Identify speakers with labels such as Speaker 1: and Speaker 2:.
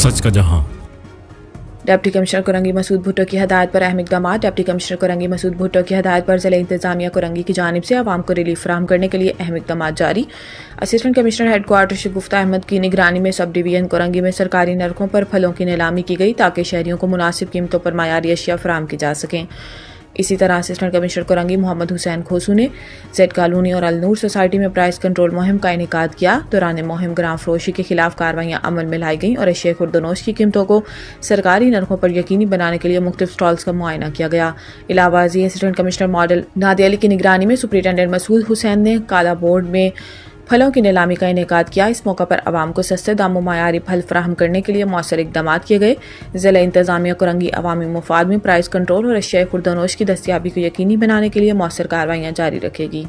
Speaker 1: सच का जहां।
Speaker 2: Deputy commissioner Korangi Masood Bhutto की हदायत पर अहम इक़दामात। डिप्टी कमिश्नर कोरंगी मसूद भुट्टो की हदायत पर ज़िला इंतज़ामिया कोरंगी की जानिब से आवाम को रिलीफ फराहम करने के लिए अहम इक़दामात जारी। असिस्टेंट कमिश्नर हेडक्वार्टर शगुफ्ता अहमद की निगरानी में सब डिवीजन कोरंगी में सरकारी नरखों पर फलों की नीलामी की गई ताकि शहरियों को मुनासिब कीमतों पर मायारी अशिया फराहम की जा सकें। इसी तरह असिस्टेंट कमिश्नर कोरंगी मोहम्मद हुसैन खोसू ने जेड कॉलोनी और अलनूर सोसाइटी में प्राइस कंट्रोल मुहिम का इनेकाद किया। दौरान मुहिम ग्राम फरोशी के खिलाफ कार्रवाइयाँ अमल में लाई गईं और अशिया खुर्दनोश की कीमतों को सरकारी नरखों पर यकीनी बनाने के लिए मुख्तलिफ स्टॉल्स का मुआयना किया गया। इलाहाबादी assistant commissioner model Nadia Ali की निगरानी में सुपरिटेंडेंट मसूद हुसैन ने काला बोर्ड में फलों की नीलामी का इनेकाद किया। इस मौका पर आवाम को सस्ते दामों मायारी फल फराहम करने के लिए मौसर इक़दामात किए गए। ज़िला इंतज़ामिया कोरंगी अवामी मुफाद में प्राइस कंट्रोल और अशिया खुर्दनोश की दस्तयाबी को यकीनी बनाने के लिए मौसर कार्रवाइयाँ जारी रखेगी।